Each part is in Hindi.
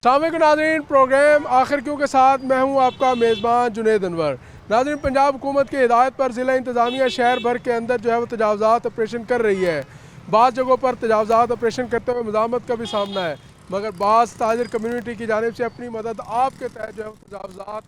अस्सलाम नाज़रीन, प्रोग्राम आखिर क्यों के साथ मैं हूं आपका मेज़बान जुनैद अनवर। नाज़रीन, पंजाब हुकूमत की हिदायत पर ज़िला इंतज़ामिया शहर भर के अंदर जो है वो तजावज़ात ऑपरेशन कर रही है। बाज़ जगहों पर तजावज़ात ऑपरेशन करते हुए मुज़ाहमत का भी सामना है, मगर बाज़ ताजिर कम्यूनिटी की जानिब से अपनी मदद आपके तहत जो है तजावज़ात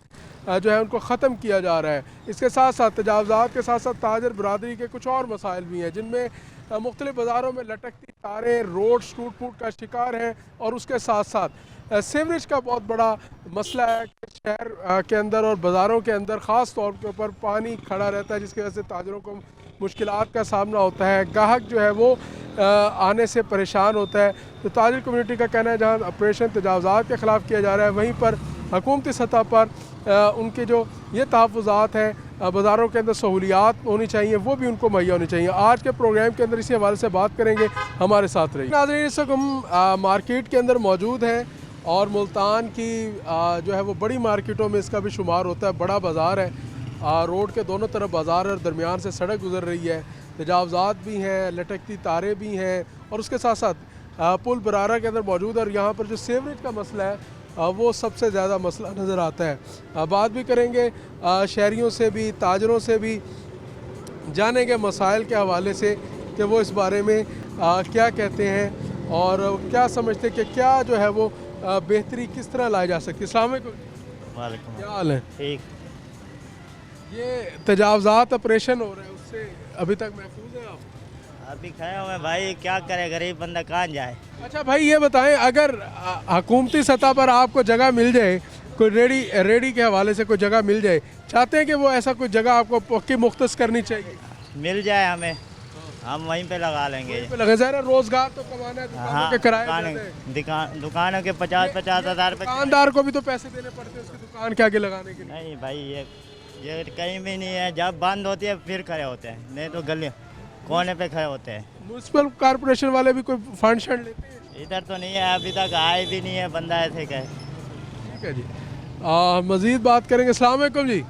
जो है उनको ख़त्म किया जा रहा है। इसके साथ साथ तजावज़ात के साथ साथ ताजिर बरदरी के कुछ और मसाइल भी हैं, जिनमें मुख्तलिफ़ बाज़ारों में लटकती तारें, रोड टूट फूट का शिकार हैं और उसके साथ साथ सीवरेज का बहुत बड़ा मसला है कि शहर के अंदर और बाज़ारों के अंदर ख़ास तौर के ऊपर पानी खड़ा रहता है, जिसकी वजह से ताजरों को मुश्किलात का सामना होता है। ग्राहक जो है वो आने से परेशान होता है। तो ताजिर कम्यूनिटी का कहना है जहाँ ऑपरेशन तजावज़ात के ख़िलाफ़ किया जा रहा है, वहीं पर हुकूमती सतह पर उनके जो ये तहफ़्फ़ुज़ात हैं, बाज़ारों के अंदर सहूलियात होनी चाहिए, वो भी उनको मुहैया होनी चाहिए। आज के प्रोग्राम के अंदर इसी हवाले से बात करेंगे, हमारे साथ रहिए। नाज़रीन, इस वक्त हम मार्केट के अंदर मौजूद हैं और मुल्तान की जो है वो बड़ी मार्केटों में इसका भी शुमार होता है। बड़ा बाज़ार है, रोड के दोनों तरफ बाज़ार और दरमियान से सड़क गुजर रही है। तजावज़ात भी हैं, लटकती तारें भी हैं और उसके साथ साथ पुल बरारा के अंदर मौजूद है। और यहाँ पर जो सीवरेज का मसला है वो सबसे ज़्यादा मसला नज़र आता है। बात भी करेंगे शहरियों से भी, ताजरों से भी, जानेंगे मसाइल के हवाले से कि वो इस बारे में क्या कहते हैं और क्या समझते हैं कि क्या जो है वो बेहतरी किस तरह लाई जा सकती है। अस्सलाम वालेकुम, क्या हाल है? ठीक। ये तजावज़ात ऑपरेशन हो रहा है, उससे अभी तक महफूज है आप? अभी खड़े हुए भाई, क्या करे, गरीब बंदा कहाँ जाए। अच्छा भाई, ये बताएं, अगर हुकूमती सतह पर आपको जगह मिल जाए, कोई रेडी के हवाले से कोई जगह मिल जाए, चाहते हैं कि वो ऐसा कोई जगह आपको पक्की मुख्तस करनी चाहिए? मिल जाए हमें, हम वहीं पे लगा लेंगे। लगे ज़रा, रोजगार तो कमाना है, दुकानों के किराए देते हैं। दुकानों के 50-50 हज़ार रुपये। दुकानदार को भी तो पैसे देने पड़ते हैं उसकी दुकान के आगे लगाने के लिए। नहीं भाई, ये कहीं भी नहीं है। जब बंद होती है फिर खड़े होते हैं, नहीं तो गली कोने पे खड़े होते हैं। म्यूनसिपल कॉर्पोरेशन वाले भी कोई फंड शंड लेते हैं? इधर तो नहीं है, अभी तक आए भी नहीं है बंदा ऐसे का। ठीक है जी, मज़ीद बात करेंगे। अस्सलाम वालेकुम जी,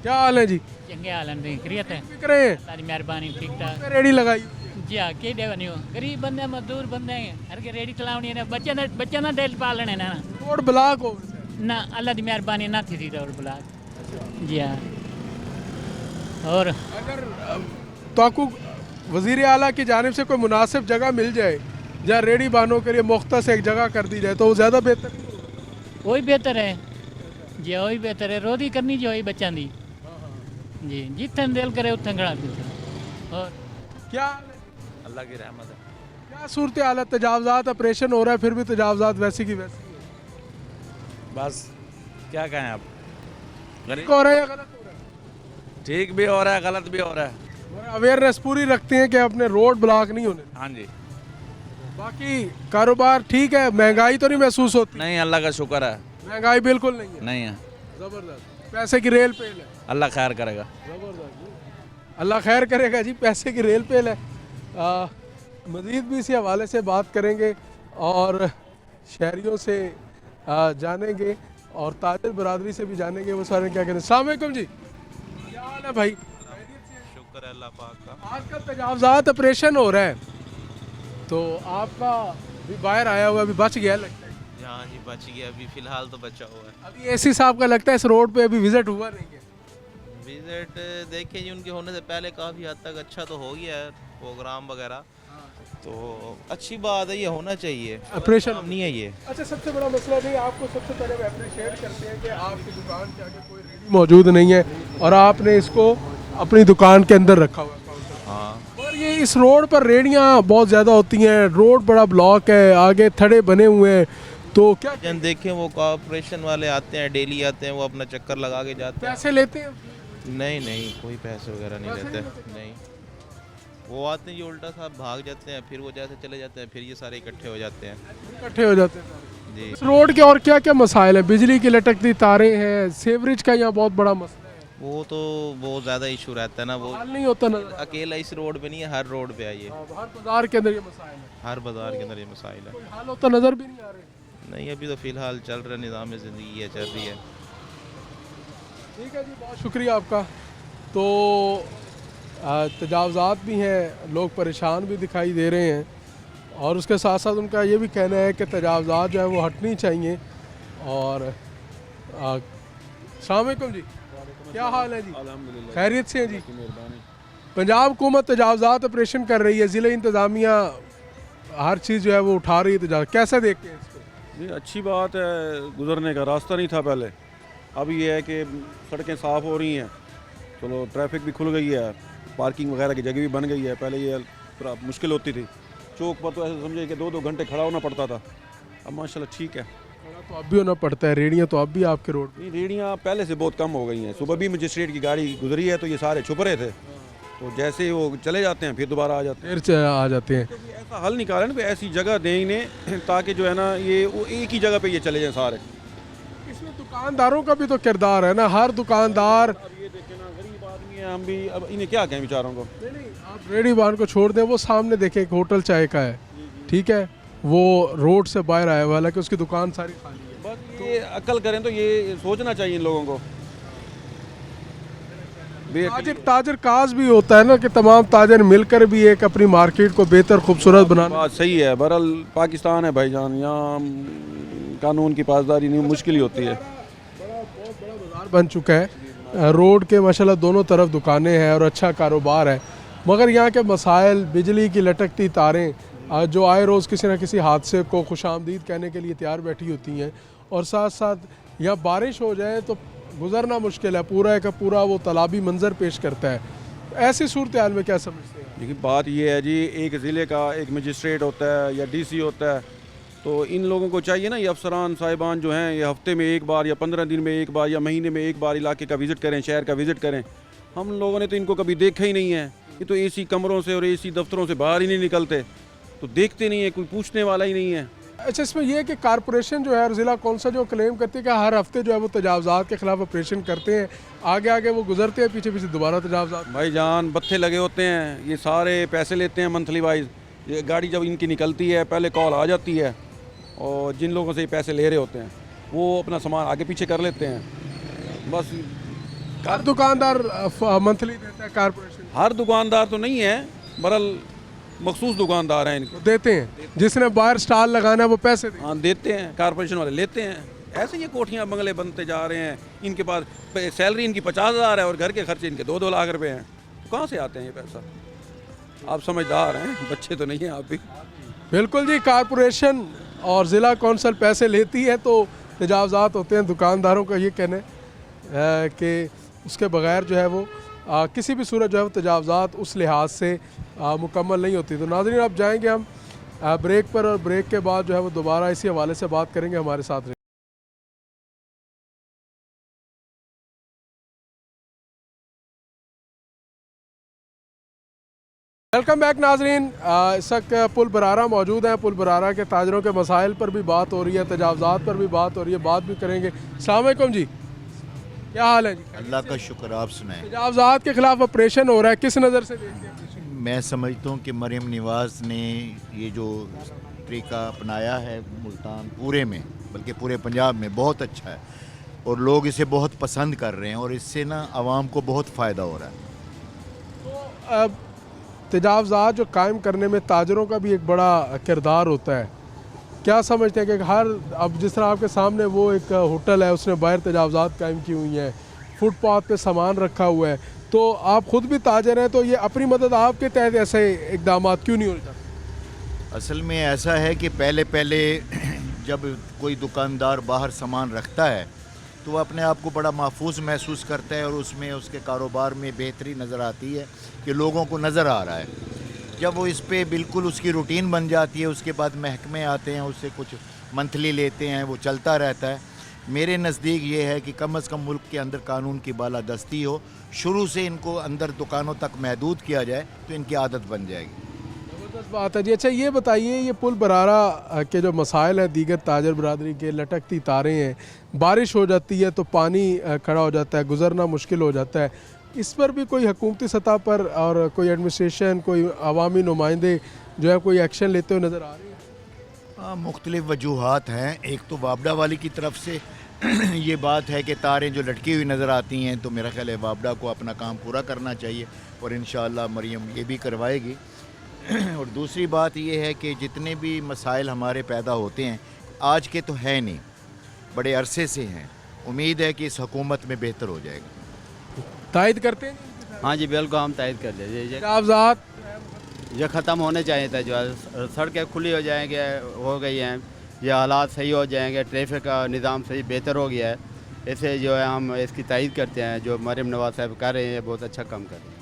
क्या हाल है जी? चंगे हाल है, खैरियत है, बिक रहे हैं? सारी मेहरबानी, ठीक ठाक। रेडी लगाई जी हाँ, के देवा नहीं हो, गरीब बंदे, मजदूर बंदे हैं, हर के रेडी चलावनी है, बच्चे ना दिल पालने है ना। रोड ब्लॉक हो ना, अल्लाह की मेहरबानी ना थी रोड ब्लॉक। जी हाँ। और अगर तो वज़ीर आला की जानिब से कोई मुनासिब जगह मिल जाए जहाँ रेडी बानों के लिए मुख्तस एक जगह कर दी जाए तो वो ज़्यादा बेहतर नहीं होगा? वही बेहतर है जी, वही बेहतर है। रोदी करनी जो वही बच्चा दी जी, जितने दिल करे उतने खड़ा पीछे। और क्या अल्लाह की रहमत है। क्या सूरत हाल है? तजावज़ात ऑपरेशन हो रहा है, फिर भी तजावज़ात वैसी की वैसी है। बस क्या कहें आप, ठीक हो रहा है या गलत हो रहा है? ठीक भी हो रहा है, गलत भी हो रहा है। अवेयरनेस पूरी रखते हैं कि अपने रोड ब्लॉक नहीं होने। हाँ जी। बाकी कारोबार ठीक है, महंगाई तो नहीं महसूस होती? नहीं, अल्लाह का शुक्र है, महंगाई बिल्कुल नहीं है। नहीं है। ज़बरदस्त, पैसे की रेल पेल है। अल्लाह खैर करेगा। ज़बरदस्त, अल्लाह खैर करेगा जी, पैसे की रेल पेल है। मज़ीद भी इसी हवाले से बात करेंगे और शहरियों से जानेंगे और ताजिर बरादरी से भी जानेंगे वो सारे क्या कहते हैं। अस्सलाम वालेकुम जी, क्या हाल है भाई? शुक्र है अल्लाह पाक का। आजकल तजावज़ात ऑपरेशन हो रहा है, तो आपका भी बाहर आया हुआ, अभी बच गया लगता है। हाँ जी, बच गया, अभी फ़िलहाल तो बचा हुआ है। अभी एसी साहब का लगता है इस रोड पे अभी विजिट हुआ नहीं है। विजिट देखिए जी, उनके होने से पहले काफ़ी हद तक अच्छा तो हो गया है प्रोग्राम वगैरह, तो अच्छी बात है, ये होना चाहिए। ऑपरेशन नहीं है ये। अच्छा, सबसे बड़ा मसला नहीं, आपको सबसे पहले मैं अप्रिशिएट करते हैं कि आपकी दुकान के आगे कोई रेडी मौजूद नहीं है और आपने इसको अपनी दुकान के अंदर रखा हुआ है। हाँ, और ये इस रोड पर रेडियाँ बहुत ज़्यादा होती हैं, रोड बड़ा ब्लॉक है, आगे थड़े बने हुए हैं, तो क्या जन देखें वो कॉर्पोरेशन वाले आते हैं, डेली आते हैं, वो अपना चक्कर लगा के जाते हैं। पैसे लेते हैं? नहीं नहीं, कोई पैसे वगैरह नहीं लेते। नहीं, वो आते हैं, ये उल्टा साहब भाग जाते हैं, फिर वो जैसे चले जाते हैं, फिर ये सारे इकट्ठे हो जाते हैं इकट्ठे हो जाते हैं जी। इस रोड के। और क्या क्या मसाइल है? बिजली की लटकती तारें हैं, सीवरेज का यहाँ बहुत बड़ा मसला है। वो तो बहुत ज़्यादा इशू रहता है ना, वो हल नहीं होता नजर। अकेला इस रोड पे नहीं है, हर रोड पे है ये, हर बाजार के अंदर ये मसाइल है, हर बाजार के अंदर ये मसाइल है। कोई हल होता नजर भी नहीं आ रहा। नहीं, अभी तो फ़िलहाल चल रहा निज़ाम ज़िंदगी है, चल रही है। ठीक है जी, बहुत शुक्रिया आपका। तो तजावज़ात भी हैं, लोग परेशान भी दिखाई दे रहे हैं और उसके साथ साथ उनका ये भी कहना है कि तजावज़ात जो है वो हटनी चाहिए। और अस्सलाम वालेकुम जी, क्या हाल है जी? खैरियत से हैं जी? पंजाब हुकूमत तजावज़ात ऑपरेशन कर रही है, ज़िला इंतज़ामिया हर चीज़ जो है वो उठा रही है तजावज़ात, कैसे देखते हैं इसको? जी अच्छी बात है, गुजरने का रास्ता नहीं था पहले, अब ये है कि सड़कें साफ़ हो रही हैं, चलो ट्रैफिक भी खुल गई है, पार्किंग वगैरह की जगह भी बन गई है। पहले ये थोड़ा मुश्किल होती थी, चौक पर तो ऐसे समझे कि 2-2 घंटे खड़ा होना पड़ता था, अब माशाल्लाह ठीक है। तो अब भी होना पड़ता है, रेडियाँ तो अब भी आपके रोड नहीं, रेडियाँ पहले से बहुत कम हो गई हैं। सुबह भी मजिस्ट्रेट की गाड़ी गुजरी है तो ये सारे छुप रहे थे, तो जैसे ही वो चले जाते हैं फिर दोबारा आ जाते हैं। फिर आ जाते हैं। तो ऐसा हल निकालें ना, भी ऐसी जगह दें इन्हें ताकि जो है ना ये वो एक ही जगह पे ये चले जाएं सारे। इसमें दुकानदारों का भी तो किरदार है ना, हर दुकानदार। अब ये देखें ना, गरीब आदमी है हम भी, अब इन्हें क्या कहें बेचारों को। नहीं, आप रेडी वाहन को छोड़ दें, वो सामने देखें एक होटल चाय का है, ठीक है, वो रोड से बाहर आया हुआ, हालांकि उसकी दुकान सारी खाली है। बस ये अकल करें तो ये सोचना चाहिए इन लोगों को। ताजर काज भी होता है ना कि तमाम ताजर मिलकर भी एक अपनी मार्केट को बेहतर खूबसूरत बनाना। बात सही है, बहरहाल पाकिस्तान है भाईजान, यहाँ कानून की पासदारी नहीं मुश्किल ही होती है। बहुत बड़ा बाजार बन चुका है, रोड के माशाल्लाह दोनों तरफ दुकानें हैं और अच्छा कारोबार है, मगर यहाँ के मसाइल, बिजली की लटकती तारें जो आए रोज़ किसी न किसी हादसे को खुशामदीद कहने के लिए तैयार बैठी होती हैं, और साथ साथ यहाँ बारिश हो जाए तो गुजरना मुश्किल है, पूरा का पूरा वो तालाबी मंजर पेश करता है। ऐसी सूरत हाल में क्या समझते हैं? देखिए बात ये है जी, एक ज़िले का एक मजिस्ट्रेट होता है या डीसी होता है, तो इन लोगों को चाहिए ना, ये अफसरान साहिबान जो हैं, ये हफ्ते में एक बार या 15 दिन में एक बार या महीने में एक बार इलाके का विज़िट करें, शहर का विज़िट करें। हम लोगों ने तो इनको कभी देखा ही नहीं है, ये तो एसी कमरों से और एसी दफ्तरों से बाहर ही नहीं निकलते, तो देखते नहीं है, कोई पूछने वाला ही नहीं है। अच्छा, इसमें यह है कि कारपोरेशन जो है और ज़िला कौंसल जो क्लेम करती है कि हर हफ्ते जो है वो तजावज़ात के ख़िलाफ़ ऑपरेशन करते हैं, आगे आगे वो गुजरते हैं, पीछे पीछे दोबारा तजावज़ात। भाईजान बत्थे लगे होते हैं, ये सारे पैसे लेते हैं मंथली वाइज, ये गाड़ी जब इनकी निकलती है पहले कॉल आ जाती है, और जिन लोगों से ये पैसे ले रहे होते हैं वो अपना सामान आगे पीछे कर लेते हैं। बस हर दुकानदार मंथली देता है कारपोरेशन? हर दुकानदार तो नहीं है, बहरहाल मखसूस दुकानदार हैं इनको देते हैं, जिसने बाहर स्टॉल लगाना है वो पैसे देते हैं। हाँ देते हैं, कारपोरेशन वाले लेते हैं। ऐसे ये कोठियाँ बंगले बनते जा रहे हैं, इनके पास सैलरी इनकी 50,000 है और घर के खर्चे इनके 2-2 लाख रुपए हैं, तो कहाँ से आते हैं ये पैसा? आप समझदार हैं, बच्चे तो नहीं हैं आप भी। बिल्कुल जी, कारपोरेशन और ज़िला कौंसल पैसे लेती है तो तजावज़ात होते हैं। दुकानदारों का ये कहना है कि उसके बगैर जो है वो किसी भी सूरत जो है वो तजावज़ात उस लिहाज से मुकम्मल नहीं होती। तो नाज़रीन, अब जाएंगे हम ब्रेक पर, और ब्रेक के बाद जो है वो दोबारा इसी हवाले से बात करेंगे। हमारे साथ रहिए। वेलकम बैक नाजरीन, इस वक्त पुल बरारा मौजूद हैं। पुल बरारा के ताजरों के मसाइल पर भी बात हो रही है, तजावज़ात पर भी बात हो रही है, बात भी करेंगे। अस्सलाम वालेकुम जी, क्या हाल है जी? अल्लाह का शुक्र, आप सुनाएं। तजावज़ात के खिलाफ ऑपरेशन हो रहा है, किस नज़र से देखते हैं? मैं समझता हूँ कि मरियम नवाज़ ने ये जो तरीका अपनाया है मुल्तान पूरे में, बल्कि पूरे पंजाब में, बहुत अच्छा है और लोग इसे बहुत पसंद कर रहे हैं, और इससे ना आवाम को बहुत फ़ायदा हो रहा है। तो तजावज़ात जो कायम करने में ताजरों का भी एक बड़ा किरदार होता है, क्या समझते हैं कि हर, अब जिस तरह आपके सामने वो एक होटल है, उसने बाहर तजावज़ात कायम की हुई हैं, फुटपाथ पे सामान रखा हुआ है, तो आप ख़ुद भी ताजर हैं, तो ये अपनी मदद आपके तहत ऐसे इकदाम क्यों नहीं हो जाते? असल में ऐसा है कि पहले जब कोई दुकानदार बाहर सामान रखता है तो वो अपने आप को बड़ा महफूज महसूस करता है, और उसमें उसके कारोबार में बेहतरी नज़र आती है कि लोगों को नज़र आ रहा है। जब वो इस पे बिल्कुल उसकी रूटीन बन जाती है, उसके बाद महकमे आते हैं, उससे कुछ मंथली लेते हैं, वो चलता रहता है। मेरे नज़दीक ये है कि कम अज़ कम मुल्क के अंदर कानून की बालादस्ती हो, शुरू से इनको अंदर दुकानों तक महदूद किया जाए तो इनकी आदत बन जाएगी। ज़बरदस्त बात है जी। अच्छा, ये बताइए, ये पुल बरारा के जो मसाइल हैं, दीगर ताजर बरादरी के, लटकती तारें हैं, बारिश हो जाती है तो पानी खड़ा हो जाता है, गुजरना मुश्किल हो जाता है, इस पर भी कोई हुकूमती सतह पर और कोई एडमिनिस्ट्रेशन, कोई अवामी नुमाइंदे जो है कोई एक्शन लेते हुए नज़र आ रहे हैं? हाँ, मुख्तलिफ वजूहात हैं। एक तो वापडा वाली की तरफ से ये बात है कि तारें जो लटकी हुई नज़र आती हैं, तो मेरा ख्याल है वापडा को अपना काम पूरा करना चाहिए, और इंशाअल्लाह मरियम ये भी करवाएगी। और दूसरी बात ये है कि जितने भी मसाइल हमारे पैदा होते हैं आज के तो है नहीं, बड़े अरसे से हैं। उम्मीद है कि इस हुकूमत में बेहतर हो जाएगा। तायद करते हैं हाँ जी बिल्कुल, हम तायद कर दीजिए। तजावज़ात ये ख़त्म होने चाहिए था, जो है सड़कें खुली हो जाएंगे, हो गई हैं, ये हालात सही हो जाएंगे, ट्रैफिक का निज़ाम सही बेहतर हो गया है। इसे जो है हम इसकी तायद करते हैं, जो मरीम नवाज साहब कर रहे हैं बहुत अच्छा काम कर रहे हैं।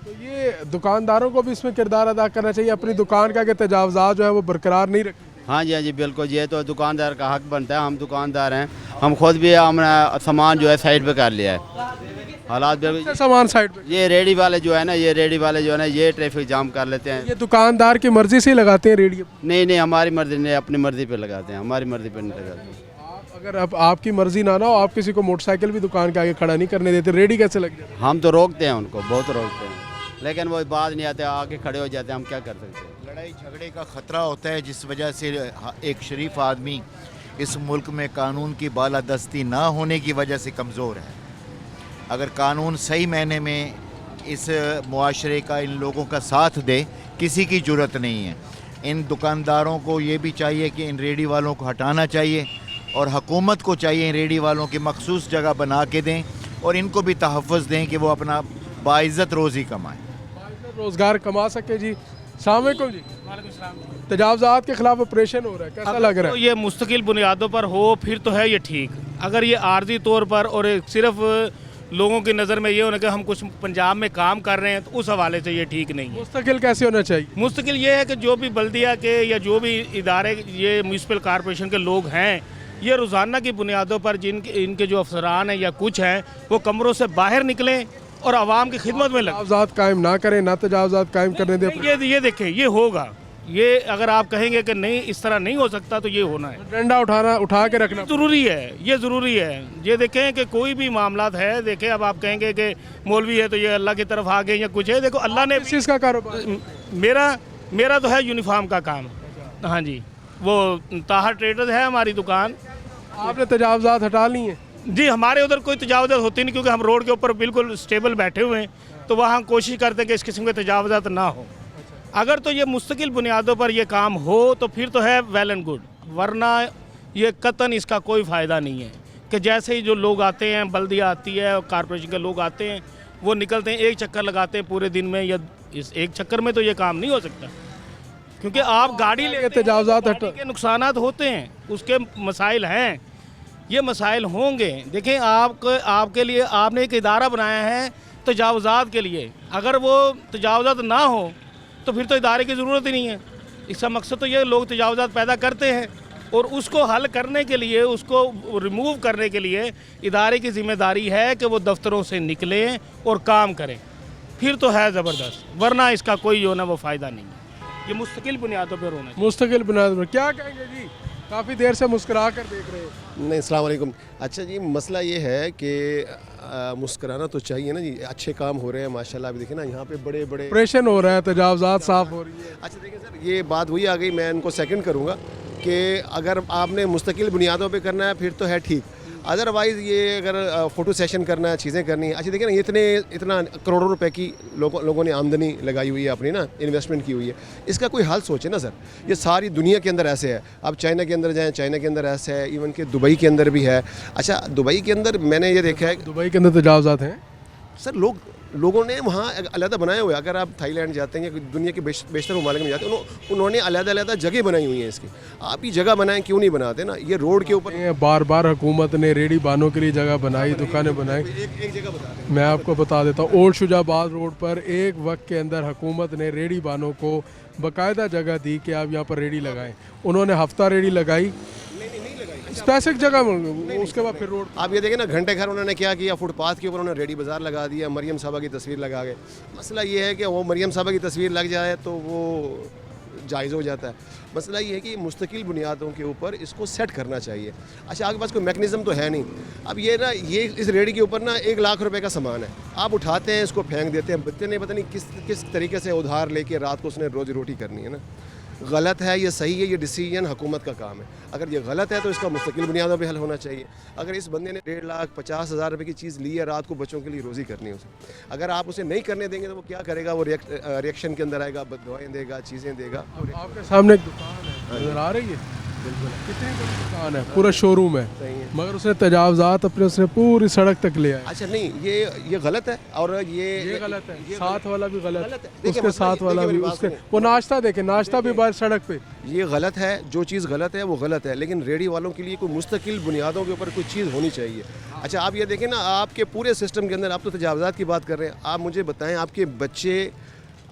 तो ये दुकानदारों को भी इसमें किरदार अदा करना चाहिए, अपनी दुकान का कि तजावज़ात जो है वो बरकरार नहीं रखें। हाँ जी बिल्कुल, ये तो दुकानदार का हक बनता है। हम दुकानदार हैं, हम खुद भी हमने सामान जो है साइड पे कर लिया है। हालात बिल्कुल, सामान साइड पे, ये रेडी वाले जो है ना, ये रेडी वाले जो है ना, ये ट्रैफिक जाम कर लेते हैं। ये दुकानदार की मर्जी से ही लगाते हैं रेडियो। नहीं, हमारी मर्जी नहीं, अपनी मर्जी पे लगाते हैं, हमारी मर्जी पे नहीं लगाते। अगर अब आपकी मर्जी ना हो, आप किसी को मोटरसाइकिल भी दुकान के आगे खड़ा नहीं करने देते, रेडी कैसे लग जाए? हम तो रोकते हैं उनको, बहुत रोकते हैं, लेकिन वो बात नहीं आते, आके खड़े हो जाते हैं, हम क्या कर सकते हैं। लड़ाई झगड़े का ख़तरा होता है, जिस वजह से एक शरीफ आदमी इस मुल्क में कानून की बालादस्ती ना होने की वजह से कमज़ोर है। अगर कानून सही मायने में इस मुआशरे का इन लोगों का साथ दे, किसी की ज़रूरत नहीं है। इन दुकानदारों को ये भी चाहिए कि इन रेडी वालों को हटाना चाहिए, और हुकूमत को चाहिए इन रेडी वालों की मखसूस जगह बना के दें और इनको भी तहफ़्फ़ुज़ दें कि वो अपना बाइज़्ज़त रोज़ी कमाएँ, रोज़गार कमा सके। जी अस्सलाम वालेकुम जी। तजावज़ात के खिलाफ ऑपरेशन हो रहा है, कैसा लग रहा तो है? ये मुस्तकिल बुनियादों पर हो फिर तो है ये ठीक। अगर ये आर्जी तौर पर और सिर्फ लोगों की नज़र में ये होना कि हम कुछ पंजाब में काम कर रहे हैं, तो उस हवाले से ये ठीक नहीं है। मुस्तकिल कैसे होना चाहिए? मुस्तकिल ये है कि जो भी बल्दिया के या जो भी इदारे, ये म्यूनसिपल कॉरपोरेशन के लोग हैं, ये रोज़ाना की बुनियादों पर इनके जो अफसरान हैं या कुछ हैं, वो कमरों से बाहर निकलें और आवाम की खिदमत में लगें। तजावज़ात कायम ना करें, ना तजावज़ात कायम करने दें। ये देखें, ये होगा। ये अगर आप कहेंगे कि नहीं इस तरह नहीं हो सकता, तो ये होना है। डंडा उठा के रखना ज़रूरी है, ये ज़रूरी है। ये देखें कि कोई भी मामलात है, देखें अब आप कहेंगे कि मौलवी है तो ये अल्लाह की तरफ आ गए या कुछ है, देखो अल्लाह ने किस चीज़ का कारोबार? मेरा तो है यूनिफॉर्म का काम। हाँ जी, वो ताहा ट्रेडर्स है हमारी दुकान। आपने तजावज़ात हटा ली हैं? जी, हमारे उधर कोई तजावज़ात होती नहीं, क्योंकि हम रोड के ऊपर बिल्कुल स्टेबल बैठे हुए हैं, तो वहाँ कोशिश करते हैं कि इस किस्म के तजावज़ात ना हो। अगर तो ये मुस्तकिल बुनियादों पर ये काम हो तो फिर तो है वेल एंड गुड, वरना ये कतन इसका कोई फ़ायदा नहीं है कि जैसे ही जो लोग आते हैं, बल्दिया आती है और कॉरपोरेशन के लोग आते हैं, वो निकलते हैं, एक चक्कर लगाते हैं पूरे दिन में, या इस एक चक्कर में तो ये काम नहीं हो सकता, क्योंकि आप गाड़ी लेते हैं, तजावज़ात गाड़ी के नुकसानात होते हैं, उसके मसाइल हैं, ये मसाइल होंगे। देखें, आपके लिए आपने एक इदारा बनाया है तजावज़ात के लिए, अगर वो तजावज़ात ना हो तो फिर तो इदारे की ज़रूरत ही नहीं है। इसका मकसद तो ये लोग तजावज़ात पैदा करते हैं, और उसको हल करने के लिए, उसको रिमूव करने के लिए इदारे की ज़िम्मेदारी है कि वो दफ्तरों से निकलें और काम करें, फिर तो है ज़बरदस्त, वरना इसका कोई जो ना वो फ़ायदा नहीं है। ये मुस्तकिल बुनियादों पर होना चाहिए। मुस्तकिल बुनियाद पर क्या कहेंगे जी? काफ़ी देर से मुस्कुरा कर देख रहे हैं। नहीं, अस्सलाम वालेकुम। अच्छा जी, मसला ये है कि मुस्कुराना तो चाहिए ना जी, अच्छे काम हो रहे हैं माशाल्लाह। अभी देखिए ना, यहाँ पे बड़े बड़े ऑपरेशन हो रहा है, तजावज़ात साफ़ हो रही है। अच्छा देखिए सर, ये बात वही आ गई, मैं इनको सेकंड करूँगा कि अगर आपने मुस्तकिल बुनियादों पे करना है फिर तो है ठीक, अदरवाइज़ ये अगर फ़ोटो सेशन करना है, चीज़ें करनी है। अच्छा देखिए ना, इतना करोड़ों रुपए की लोगों ने आमदनी लगाई हुई है, अपनी ना इन्वेस्टमेंट की हुई है, इसका कोई हल सोचे ना सर। ये सारी दुनिया के अंदर ऐसे है, आप चाइना के अंदर जाएँ, चाइना के अंदर ऐसे है, इवन के दुबई के अंदर भी है। अच्छा, दुबई के अंदर मैंने ये देखा है, दुबई के अंदर तजावज़ात हैं सर लोगों ने वहाँ अलग बनाए हुए। अगर आप थाईलैंड जाते हैं या दुनिया के बेशतर ममालिक में जाते हैं, उन्होंने अलग जगह बनाई हुई हैं इसकी। आप ही जगह बनाएं, क्यों नहीं बनाते ना? ये रोड के ऊपर बार बार हुकूमत ने रेडी बानों के लिए जगह बनाई, दुकानें बनाई। एक जगह बता दें, मैं आपको बता देता हूँ, ओल्ड शुजाबाद रोड पर एक वक्त के अंदर हुकूमत ने रेडी बानों को बाकायदा जगह दी कि आप यहाँ पर रेडी लगाएं। उन्होंने हफ्ता रेडी लगाई, स्पेसिफिक जगह, उसके बाद फिर रोड। आप ये देखें ना, घंटे घर उन्होंने क्या किया, फुटपाथ के ऊपर उन्होंने रेडी बाज़ार लगा दिया, मरियम साहबा की तस्वीर लगा गए। मसला ये है कि वो मरियम साहबा की तस्वीर लग जाए तो वो जायज़ हो जाता है। मसला ये है कि मुस्तकिल बुनियादों के ऊपर इसको सेट करना चाहिए। अच्छा, आपके पास कोई मैकेनिज़्म तो है नहीं। अब ये इस रेडी के ऊपर ना 1 लाख रुपए का सामान है, आप उठाते हैं, इसको फेंक देते हैं, पता नहीं किस तरीके से उधार लेके रात को उसने रोज़ी रोटी करनी है ना। गलत है ये सही है, ये डिसीजन हुकूमत का काम है। अगर ये गलत है तो इसका मुस्तकिल बुनियादों पे हल होना चाहिए। अगर इस बंदे ने 1,50,000 रुपये की चीज़ ली है, रात को बच्चों के लिए रोज़ी करनी है उसे, अगर आप उसे नहीं करने देंगे तो वो क्या करेगा? वो रिएक्शन के अंदर आएगा, बददुआएं देगा, चीज़ें देगा। आपके सामने एक दुकान है, नजर आ रही है? बिल्कुल कितनी बड़ी दुकान है, पूरा शोरूम है, सही है। मगर उसने तजावजात अपने उसने पूरी सड़क तक ले आया। अच्छा नहीं, ये गलत है। और ये गलत है, ये साथ वाला भी गलत गलत है। है, देखिए उसके मसला साथ ये- वाला देखिए भी, मेरी बात उसके सुनिए। वो नाश्ता देखे, नाश्ता भी बाहर सड़क पे। ये गलत है, जो चीज़ गलत है वो गलत है, लेकिन रेडी वालों के लिए कोई मुस्तकिल बुनियादों के ऊपर कोई चीज़ होनी चाहिए। अच्छा आप ये देखें ना, आपके पूरे सिस्टम के अंदर, आप तो तजावजात की बात कर रहे हैं, आप मुझे बताएं आपके बच्चे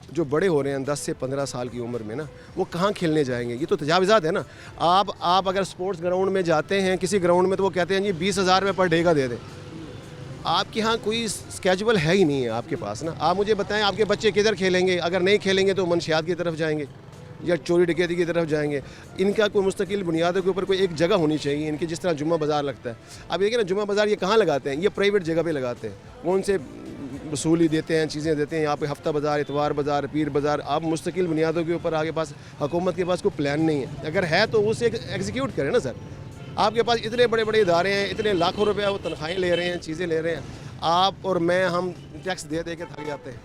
जो बड़े हो रहे हैं 10 से 15 साल की उम्र में ना, वो कहाँ खेलने जाएंगे? ये तो तजावजात है ना। आप अगर स्पोर्ट्स ग्राउंड में जाते हैं किसी ग्राउंड में, तो वो कहते हैं जी 20,000 रुपये पर डे का दे दें। आपके यहाँ कोई स्केजुअल है ही नहीं है आपके पास ना। आप मुझे बताएं आपके बच्चे किधर खेलेंगे? अगर नहीं खेलेंगे तो मनशियात की तरफ जाएंगे या चोरी डकैती की तरफ जाएंगे। इनका कोई मुस्तकिल बुनियादों के ऊपर कोई एक जगह होनी चाहिए इनकी, जिस तरह जुम्मा बाज़ार लगता है। अब देखिए ना, जुम्मा बाज़ार ये कहाँ लगाते हैं? ये प्राइवेट जगह पे लगाते हैं। वो उनसे वसूली देते हैं, चीज़ें देते हैं। यहाँ पे हफ्ता बाज़ार, इतवार बाज़ार, पीर बाज़ार। आप मुस्तकिल बुनियादों के ऊपर आगे पास हुकूमत के पास कोई प्लान नहीं है। अगर है तो उसे एग्जीक्यूट करें ना सर। आपके पास इतने बड़े बड़े इदारे हैं, इतने लाखों रुपया वो तनख्वाहें ले रहे हैं, चीज़ें ले रहे हैं। आप और मैं, हम टैक्स दे दे के थक जाते हैं,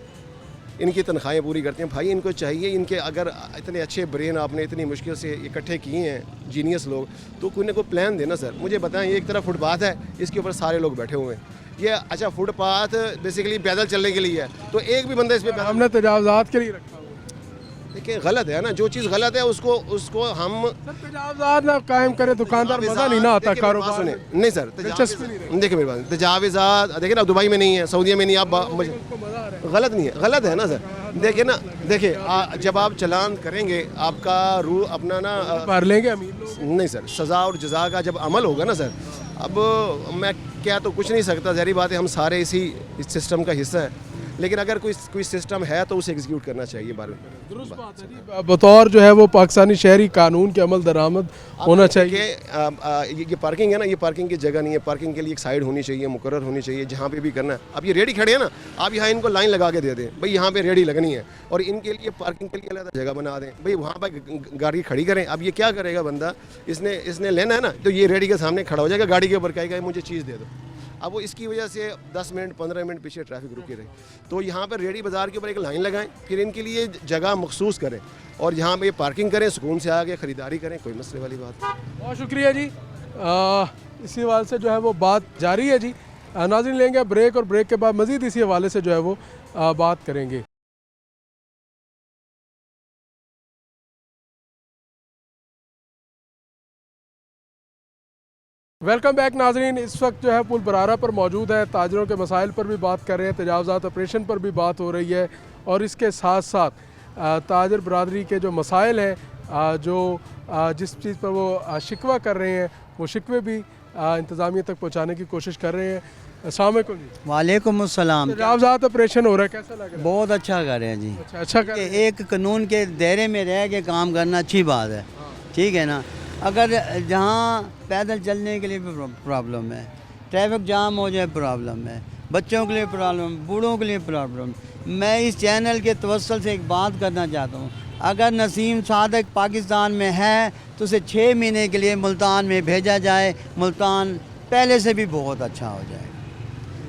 इनकी तनख्वाहें पूरी करते हैं। भाई इनको चाहिए, इनके अगर इतने अच्छे ब्रेन आपने इतनी मुश्किल से इकट्ठे किए हैं जीनियस लोग, तो कोई ना कोई प्लान देना सर। मुझे बताएं, एक तरफ फुटपाथ है, इसके ऊपर सारे लोग बैठे हुए हैं। ये अच्छा फुटपाथ बेसिकली पैदल चलने के लिए है, तो एक भी बंदा इस पर हमने तजावजात के लिए रखा हुआ। देखिए गलत है ना, जो चीज़ गलत है उसको हम तजावजात ना कायम करे दुकानदार, मजा नहीं ना आता देखिए, मेरी बात कारोबार सुनिए। में। नहीं सर, दिलचस्पी नहीं रही। देखिए मेरी बात, तजावजात देखिए ना, दुबई में नहीं है, सऊदीया में नहीं है। आप गलत नहीं है, गलत है ना सर। देखिए ना, देखिए जब आप चलान करेंगे, आपका रूल अपना ना भर लेंगे अमीर लोग। नहीं सर, सज़ा और जज़ा का जब अमल होगा ना सर, अब मैं क्या तो कुछ नहीं सकता, ज़ाहिर बात है हम सारे इस सिस्टम का हिस्सा है। लेकिन अगर कोई सिस्टम है तो उसे एग्जीक्यूट करना चाहिए। दुरुस्त बात है जी, बतौर जो है वो पाकिस्तानी शहरी कानून के अमल दरामद होना चाहिए। ये पार्किंग है ना, ये पार्किंग की जगह नहीं है। पार्किंग के लिए एक साइड होनी चाहिए, मुकर्रर होनी चाहिए, जहाँ पे भी करना है। अब ये रेडी खड़े हैं ना, आप यहाँ इनको लाइन लगा के दे दें, भाई यहाँ पे रेडी लगनी है, और इनके लिए पार्किंग के लिए अलग जगह बना दें, भाई वहाँ पर गाड़ी खड़ी करें। अब ये क्या करेगा बंदा, इसने लेना है ना, तो ये रेडी के सामने खड़ा हो जाएगा, गाड़ी के ऊपर कहेगा मुझे चीज़ दे दो। अब वो इसकी वजह से 10 मिनट 15 मिनट पीछे ट्रैफिक रुकी रहे। तो यहाँ पर रेडी बाज़ार के ऊपर एक लाइन लगाएं, फिर इनके लिए जगह मखसूस करें, और यहाँ पे पार्किंग करें, सुकून से आके ख़रीदारी करें, कोई मसले वाली बात नहीं। बहुत शुक्रिया जी। इसी हवाले से जो है वो बात जारी है जी। नाज़रीन लेंगे ब्रेक, और ब्रेक के बाद मज़ीद इसी हवाले से जो है वो बात करेंगे। वेलकम बैक नाजरीन। इस वक्त जो है पुल बरारा पर मौजूद है, ताजरों के मसाइल पर भी बात कर रहे हैं, तजावजात ऑपरेशन पर भी बात हो रही है, और इसके साथ साथ ताजर बरादरी के जो मसाइल हैं, जिस चीज़ पर वो शिकवा कर रहे हैं, वो शिकवे भी इंतज़ामिया तक पहुँचाने की कोशिश कर रहे हैं। अस्सलाम वालेकुम जी। वालेकुम अस्सलाम। तजावजात ऑपरेशन हो रहा है, कैसा लग रहा है? बहुत अच्छा कर रहे हैं जी। अच्छा कर रहे हैं। एक कानून के दायरे में रह के काम करना अच्छी बात है, ठीक है ना। अगर जहाँ पैदल चलने के लिए भी प्रॉब्लम है, ट्रैफिक जाम हो जाए प्रॉब्लम है, बच्चों के लिए प्रॉब्लम, बूढ़ों के लिए प्रॉब्लम। मैं इस चैनल के तवस्सुल से एक बात करना चाहता हूँ, अगर नसीम सादक पाकिस्तान में है तो उसे 6 महीने के लिए मुल्तान में भेजा जाए। मुल्तान पहले से भी बहुत अच्छा हो जाए।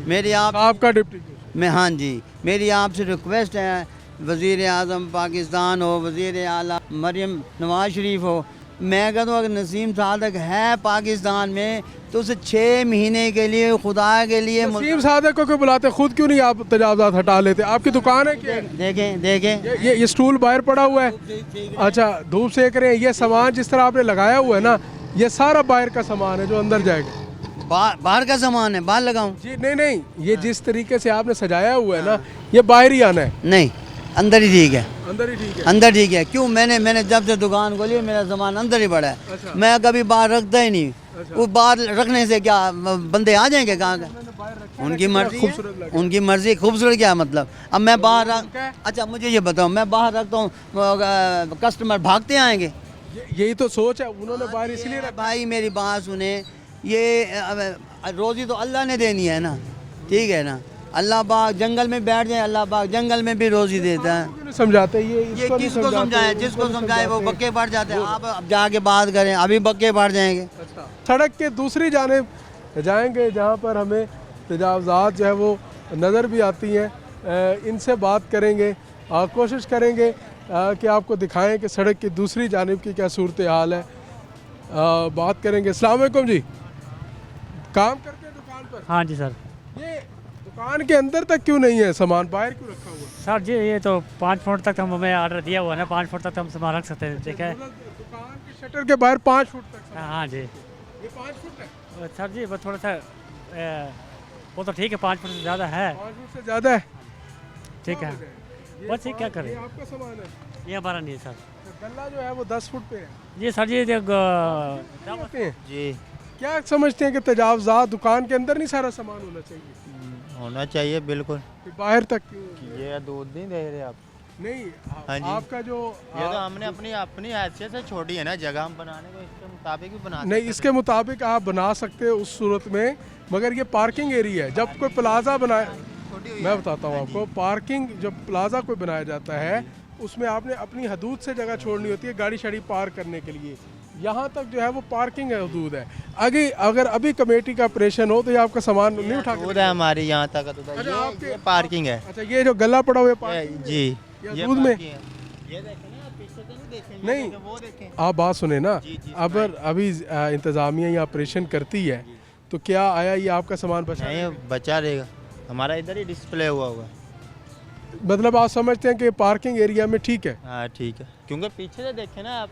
मेरी आपका डिप्टी मैं, हाँ जी, मेरी आपसे रिक्वेस्ट है, वज़ीर आज़म पाकिस्तान हो, वज़ीर आला मरियम नवाज शरीफ हो, मैं कहता हूँ अगर नसीम सादक है पाकिस्तान में तो उसे 6 महीने के लिए खुदा के लिए नसीम सादक को क्यों बुलाते, खुद क्यों नहीं आप तजावजात हटा लेते? आपकी दुकान है क्या? देखें ये स्टूल बाहर पड़ा हुआ है। अच्छा, धूप सेक रहे हैं। ये सामान जिस तरह आपने लगाया हुआ है ना, ये सारा बाहर का सामान है जो अंदर जाएगा। बाहर का सामान है, बाहर लगाऊं? जी नहीं, ये जिस तरीके से आपने सजाया हुआ है ना, ये बाहर ही आना है। नहीं, अंदर ही ठीक है, अंदर ही ठीक है। अंदर ठीक है। क्यों? मैंने जब से दुकान खोली मेरा सामान अंदर ही पड़ा है। अच्छा। मैं कभी बाहर रखता ही नहीं। अच्छा। वो बाहर रखने से क्या बंदे आ जाएंगे? कहाँ का उनकी मर्जी है, उनकी मर्जी। खूबसूरत क्या मतलब? अब मैं बाहर अच्छा मुझे ये बताओ, मैं बाहर रखता हूँ, कस्टमर भागते आएंगे? यही तो सोच है, उन्होंने बाहर इसलिए रखा। भाई मेरी बात सुने, ये रोज़ी तो अल्लाह ने देनी है ना, ठीक है ना। अल्लाह पाक जंगल में बैठ जाए, अल्लाह पाक जंगल में भी रोज़ी देता है। क्यों नहीं समझाते ये ये इसको नहीं किसको समझाते, समझाए? जिसको उनको नहीं समझाए वो समझाते। बक्के पड़ जाते हैं। आप अब जाके बात करें, अभी बक्के पड़ जाएंगे। अच्छा, सड़क के दूसरी जानिब जाएंगे जहाँ पर हमें तजावज़ात जो है वो नज़र भी आती हैं। इनसे बात करेंगे, कोशिश करेंगे कि आपको दिखाएं कि सड़क की दूसरी जानिब की क्या सूरत हाल है। बात करेंगे। अस्सलाम वालेकुम जी, काम करते हैं दुकान पर? हाँ जी सर। ये दुकान के अंदर तक क्यों नहीं है सामान, बाहर क्यों रखा हुआ है? सर जी ये तो 5 फुट तक हमें ऑर्डर दिया हुआ है ना, 5 फुट तक हम सामान रख सकते हैं। देखा है मतलब दुकान के शटर के बाहर 5 फुट तक सामान। हाँ जी। ये 5 फुट है? सर जी वो थोड़ा सा वो तो ठीक है, 5 फुट से ज़्यादा है। 5 फुट से ज़्यादा है? ठीक है, ये बस ये क्या करें। ये आपका सामान है? ये हमारा नहीं है सर। गल्ला जो है वो 10 फुट पे है। जी सर जी कहते हैं जी क्या समझते हैं कि तजावज़ात दुकान के अंदर नहीं सारा सामान होना चाहिए, होना चाहिए बिल्कुल। कि बाहर तक क्यों? ये दूध नहीं दे रहे आप? नहीं, हाँ जी। आपका जो ये तो हमने अपनी अपनी हैसियत से छोड़ी है ना, जगह हम बनाने को इसके मुताबिक भी बना नहीं, इसके मुताबिक आप बना सकते हो उस सूरत में, मगर ये पार्किंग एरिया है। जब कोई प्लाजा बनाए, मैं बताता हूँ आपको, पार्किंग जब प्लाजा कोई बनाया जाता है उसमें आपने अपनी हदूद से जगह छोड़नी होती है गाड़ी शाड़ी पार करने के लिए। यहाँ तक जो है वो पार्किंग है, हदूद है। अगर अभी कमेटी का ऑपरेशन हो तो ये आपका सामान नहीं उठा दूध है हमारी यहाँ तक दूध है। अच्छा, आपके- ये पार्किंग है। अच्छा, ये जो गला पड़ा हुआ है पार्किंग है? जी ये दूध में? पार्किंग है। ये देखें ना, आप पीछे से नहीं देखें, नहीं। ये देखें, वो देखें। आप बात सुने ना, जी, जी, अगर अभी इंतज़ामिया ये ऑपरेशन करती है तो क्या आया ये आपका सामान बचा? नहीं बचा रहेगा, हमारा इधर ही डिस्प्ले हुआ होगा। मतलब आप समझते हैं कि पार्किंग एरिया में ठीक है? हाँ ठीक है, क्योंकि पीछे से देखें ना आप,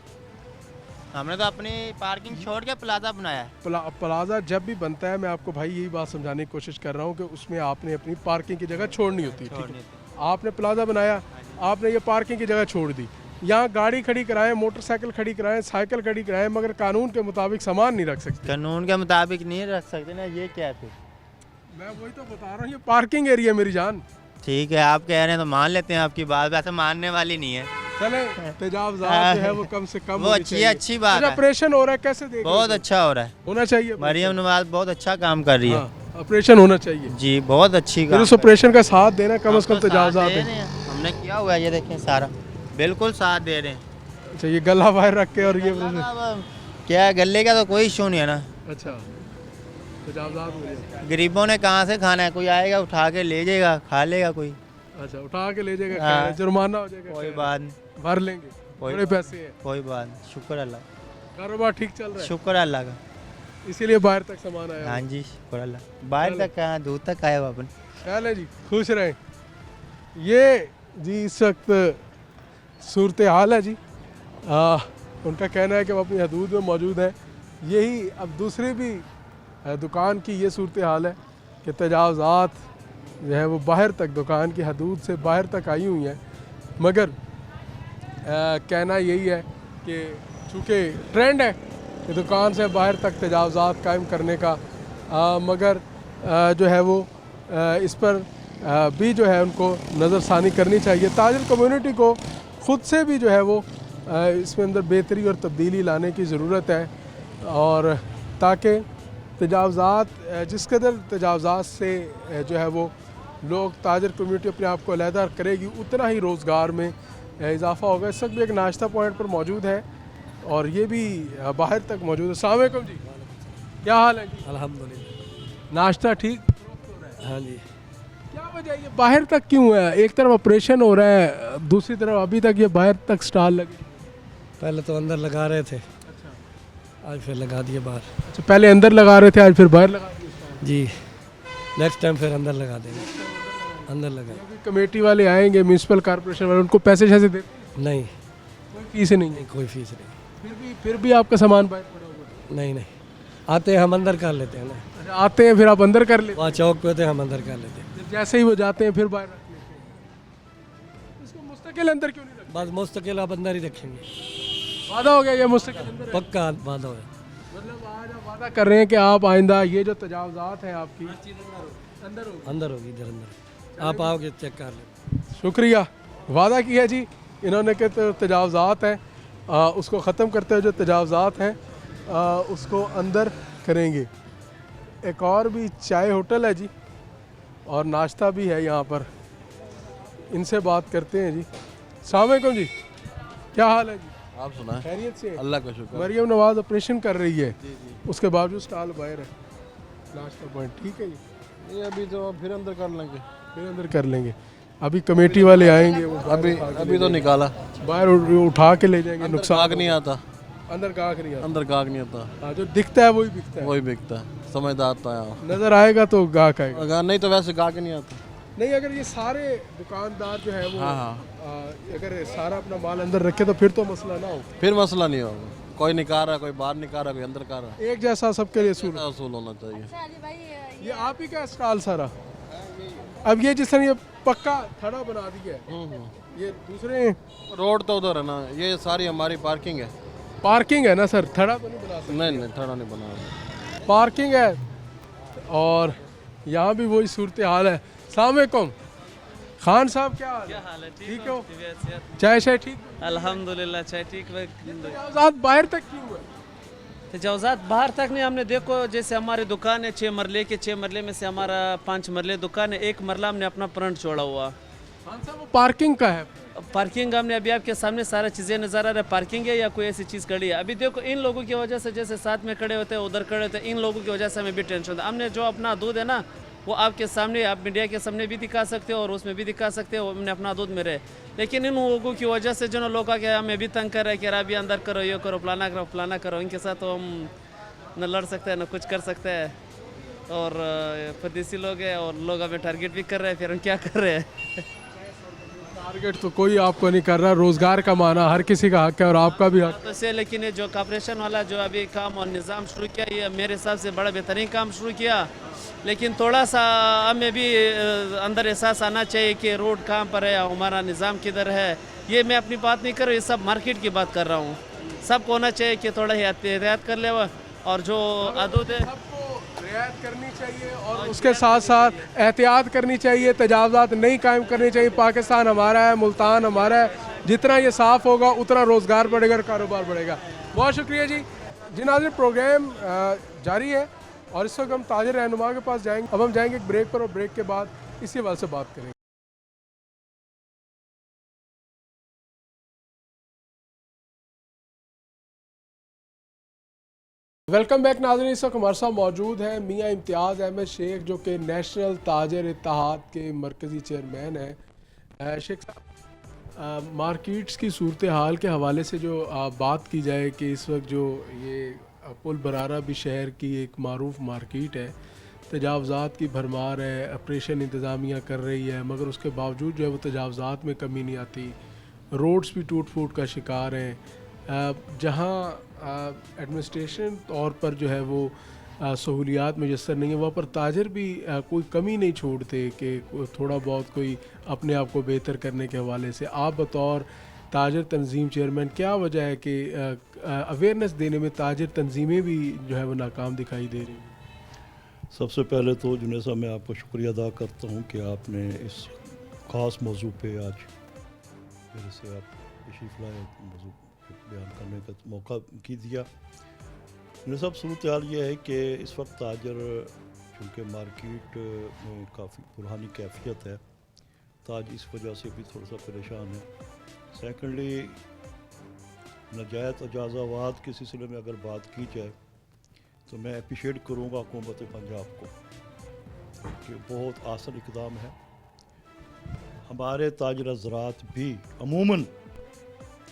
हमने तो अपनी पार्किंग छोड़ के प्लाजा बनाया है। प्लाजा जब भी बनता है, मैं आपको भाई यही बात समझाने की कोशिश कर रहा हूँ कि उसमें आपने अपनी पार्किंग की जगह छोड़नी होती है, ठीक है? आपने प्लाजा बनाया, आपने ये पार्किंग की जगह छोड़ दी, यहाँ गाड़ी खड़ी कराएं, मोटरसाइकिल खड़ी कराएं, साइकिल खड़ी कराएं, मगर कानून के मुताबिक सामान नहीं रख सकते। कानून के मुताबिक नहीं रख सकते ना, ये क्या है फिर? मैं वही तो बता रहा हूँ, ये पार्किंग एरिया मेरी जान। ठीक है, आप कह रहे हैं तो मान लेते हैं आपकी बात, वैसे मानने वाली नहीं है। चले, तजावज़ात जो है वो कम से कम वो अच्छी बात है। ऑपरेशन हो रहा है, कैसे देख बहुत अच्छा हो रहा है। होना चाहिए। मरियम नवाज बहुत अच्छा काम कर रही है। ऑपरेशन होना चाहिए जी, बहुत अच्छी फिर काम उस ऑपरेशन का साथ देना कम से कम तजावज़ात दे है। रहे हैं, हमने किया हुआ है, ये देखें सारा बिल्कुल साथ दे रहे हैं। अच्छा, ये गला बाहर रख के और ये अब क्या है, गले का तो कोई इशू नहीं है ना। अच्छा, तजावज़ात हो गया। गरीबों ने कहाँ से खाना है, कोई आएगा उठा के ले जाएगा, खा लेगा कोई। अच्छा, उठा के ले जाएगा, हाँ। खैर, जुर्माना हो जाएगा, कोई खैर, बात नहीं, भर लेंगे, कोई- बड़े पैसे हैं। कोई बात नहीं, शुक्र अल्लाह, कारोबार ठीक चल रहा है, शुक्र अल्लाह का। इसीलिए बाहर तक सामान आया। हाँ जी, शुक्र अल्लाह। बाहर तक कहाँ, दूर तक आया हुआ अपन। ख्याल है जी, खुश रहें। ये जी इस वक्त सूरत हाल है जी। उनका कहना है कि वो अपनी हदूद में मौजूद हैं। यही अब दूसरी भी दुकान की ये सूरत हाल है कि तजावज़ात जो है वो बाहर तक, दुकान की हदूद से बाहर तक आई हुई हैं। मगर कहना यही है कि चूँकि ट्रेंड है कि दुकान से बाहर तक तजावज़ात कायम करने का, मगर जो है वो इस पर भी जो है उनको नज़रसानी करनी चाहिए। ताजिर कम्युनिटी को ख़ुद से भी जो है वो इसमें अंदर बेहतरी और तब्दीली लाने की ज़रूरत है, और ताकि तजावज़ात, जिस कदर तजावज़ात से जो है वो लोग, ताजिर कम्युनिटी अपने आप को अलहदा करेगी, उतना ही रोज़गार में इजाफ़ा होगा। इस वक्त भी एक नाश्ता पॉइंट पर मौजूद है और ये भी बाहर तक मौजूद है। अस्सलाम वालेकुम जी, क्या हाल है जी? अल्हम्दुलिल्लाह। नाश्ता ठीक? हाँ जी। क्या वजह ये बाहर तक क्यों है? एक तरफ ऑपरेशन हो रहा है, दूसरी तरफ अभी तक ये बाहर तक स्टॉल लगे। पहले तो अंदर लगा रहे थे, आज फिर लगा दिए बाहर। अच्छा, पहले अंदर लगा रहे थे, आज फिर बाहर लगा दिए। जी, नेक्स्ट टाइम फिर अंदर लगा देंगे, अंदर लगा। कमेटी वाले आएंगे, म्यूनसिपल कॉर्पोरेशन वाले, उनको पैसे शैसे देते? नहीं, कोई फीस नहीं है? कोई फीस नहीं। फिर भी आपका सामान बाहर पड़ा हुआ है? नहीं नहीं, आते हैं हम अंदर कर लेते हैं ना। अच्छा, आते हैं फिर आप अंदर कर लेते वहाँ चौक पे होते हैं, हम अंदर कर लेते हैं। हैं, जैसे ही वो जाते हैं फिर बाहर रख लेते हैं। इसको मुस्तकिल अंदर क्यों नहीं रखते? बस मुस्तकिल आप अंदर ही रखेंगे। वादा हो गया ये मुस्तकिल अंदर है? पक्का वादा हो। मतलब आज आप वादा कर रहे हैं कि आप आइंदा ये जो तजावज़ात हैं आपकी अंदर होगी? अंदर होगी, इधर अंदर आप आओगे चेक कर लें। शुक्रिया, वादा किया जी इन्होंने कि तो तजावज़ात हैं, उसको ख़त्म करते हुए जो तजावज़ात हैं उसको अंदर करेंगे। एक और भी चाय होटल है जी, और नाश्ता भी है यहाँ पर। इनसे बात करते हैं जी। अस्सलाम वालेकुम जी, क्या हाल है जी? आप सुनाएं। खैरियत से? अल्लाह का शुक्र। मरियम नवाज ऑपरेशन कर रही है, उसके बावजूद स्टॉल बाहर है, नाश्ता पॉइंट। ठीक है जी, ये अभी तो फिर अंदर कर लेंगे। फिर अंदर कर लेंगे। अभी कमेटी वाले आएंगे, वो अभी तो निकाला, बाहर उठा के ले जाएंगे। नुकसान नहीं आता, अंदर गाहक नहीं आता। अंदर गाहक नहीं आता, हाँ, जो दिखता है वही बिकता है, वही बिकता है। समझदार था यहाँ, नजर आएगा तो गाहक आएगा, अगर नहीं तो वैसे गाहक नहीं आता। नहीं अगर ये सारे दुकानदार जो है वो हाँ। अगर सारा अपना माल अंदर रखे तो फिर तो मसला ना हो। फिर मसला नहीं होगा, कोई निकाल रहा, कोई बाहर निकाल रहा, कोई अंदर कर रहा, एक जैसा सबके लिए सूल असूल होना चाहिए। ये आप ही का स्टॉल सारा? अब ये जिस तरह ये पक्का थड़ा बना दिया है, ये दूसरे रोड तो उधर है ना, ये सारी हमारी पार्किंग है। पार्किंग है ना सर, थड़ा तो नहीं बना सकते? नहीं थोड़ा नहीं बना, पार्किंग है। और यहाँ भी वही सूरत हाल है। अस्सलाम वालेकुम खान साहब, क्या हाल है? ठीक हो? चाय शाय ठीक? अल्हम्दुलिल्लाह चाय ठीक है। तजावुज़ात बाहर तक क्यों है? तजावुज़ात बाहर तक नहीं, हमने देखो जैसे हमारी दुकान है 6 मरले के, 6 मरले में से हमारा 5 मरले दुकान है, 1 मरला हमने अपना फ्रंट छोड़ा हुआ। खान साहब वो पार्किंग का है? पार्किंग हमने अभी आपके सामने सारा चीज़ें नज़र आ रहा है, पार्किंग है या कोई ऐसी चीज़ खड़ी है। अभी देखो इन लोगों की वजह से, जैसे साथ में खड़े होते हैं उधर खड़े होते हैं, इन लोगों की वजह से हमें भी टेंशन था। हमने जो अपना दूध है ना वो आपके सामने, आप मीडिया के सामने भी दिखा सकते हो और उसमें भी दिखा सकते हो, हमने अपना दूध में रहे। लेकिन इन लोगों की वजह से जो लोग आके हमें भी तंग कर रहे हैं कि अभी अंदर करो, ये करो, फलाना करो, इनके साथ तो हम न लड़ सकते हैं न कुछ कर सकते हैं। और परदेसी लोग हैं और लोग हमें टारगेट भी कर रहे हैं, फिर हम क्या कर रहे हैं? टारगेट तो कोई आपको नहीं कर रहा, रोजगार कमाना हर किसी का हक है और आपका भी हक तो से। लेकिन ये जो कॉर्पोरेशन वाला जो अभी काम और निज़ाम शुरू किया, ये मेरे हिसाब से बड़ा बेहतरीन काम शुरू किया। लेकिन थोड़ा सा हमें भी अंदर एहसास आना चाहिए कि रोड कहाँ पर है, हमारा निज़ाम किधर है। ये मैं अपनी बात नहीं कर रहा, ये सब मार्केट की बात कर रहा हूँ। सबको होना चाहिए कि थोड़ा एहतियात कर ले, और जो हदूद है रियायत करनी चाहिए और उसके साथ साथ एहतियात करनी चाहिए, तजावुज़ात नहीं कायम करनी चाहिए। पाकिस्तान हमारा है, मुल्तान हमारा है, जितना ये साफ़ होगा उतना रोज़गार बढ़ेगा और कारोबार बढ़ेगा। बहुत शुक्रिया जी। जी नाज़रीन, प्रोग्राम जारी है और इस वक्त हम ताजिर रहनुमा के पास जाएंगे। अब हम जाएंगे एक ब्रेक पर और ब्रेक के बाद इसी हवाले से बात करेंगे। वेलकम बैक नाज़रीन, इस वक्त हमारे साथ मौजूद है मियाँ इम्तियाज़ अहमद शेख, जो कि नेशनल ताजर इत्तेहाद के मरकज़ी चेयरमैन हैं। शेख साहब, मार्केट्स की सूरत हाल के हवाले से जो बात की जाए कि इस वक्त जो ये पुल बरारा भी शहर की एक मारूफ मार्केट है, तजावुज़ात की भरमार है, ऑपरेशन इंतज़ामिया कर रही है, मगर उसके बावजूद जो है वो तजावुज़ात में कमी नहीं आती। रोड्स भी टूट फूट का शिकार हैं। जहाँ एडमिनिस्ट्रेशन तौर पर जो है वो सहूलियात मैसर नहीं है, वहाँ पर ताजर भी कोई कमी नहीं छोड़ते कि थोड़ा बहुत कोई अपने आप को बेहतर करने के हवाले से। आप बतौर ताजर तंजीम चेयरमैन, क्या वजह है कि अवेयरनेस देने में ताजर तंजीमें भी जो है वो नाकाम दिखाई दे रही हैं? सबसे पहले तो जुनैद साहब मैं आपको शुक्रिया अदा करता हूँ कि आपने इस ख़ास मौजू पे आज मेरे से आप तशरीफ़ लाए, मौजू बयान करने का मौका की दिया। जुनैद साहब, सूरत हाल ये है कि इस वक्त ताजर चूँकि मार्केट में काफ़ी पुरानी कैफियत है, ताज इस वजह से भी थोड़ा सा परेशान है। सेकेंडली, नाजायज़ इजाज़ात के सिलसिले में अगर बात की जाए तो मैं अप्रिशिएट करूँगा हुकूमत पंजाब को कि बहुत आसान इक़दाम है। हमारे ताजर हज़रात भी अमूमन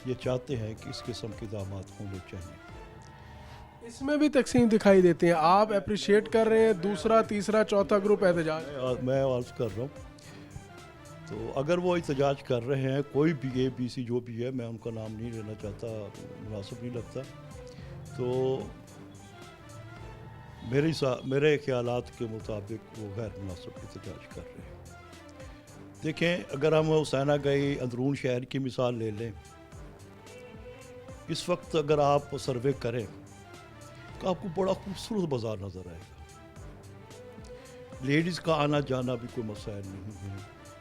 ये चाहते हैं कि इस किस्म के इक़दाम होने चाहिए। इसमें भी तकसीम दिखाई देती है। आप अप्रिशिएट कर रहे हैं, दूसरा तीसरा चौथा ग्रुप एहतजाज। मैं अर्ज़ कर रहा हूँ, तो अगर वो एहतजाज कर रहे हैं, कोई भी ABC जो भी है, मैं उनका नाम नहीं लेना चाहता, मुनासिब नहीं लगता, तो मेरे ख्यालात के मुताबिक वो गैर मुनासिब एहतजाज कर रहे हैं। देखें, अगर हम हुसैना गई अंदरून शहर की मिसाल ले लें, इस वक्त अगर आप सर्वे करें तो आपको बड़ा खूबसूरत बाज़ार नज़र आएगा। लेडीज़ का आना जाना भी कोई मसाइल नहीं है,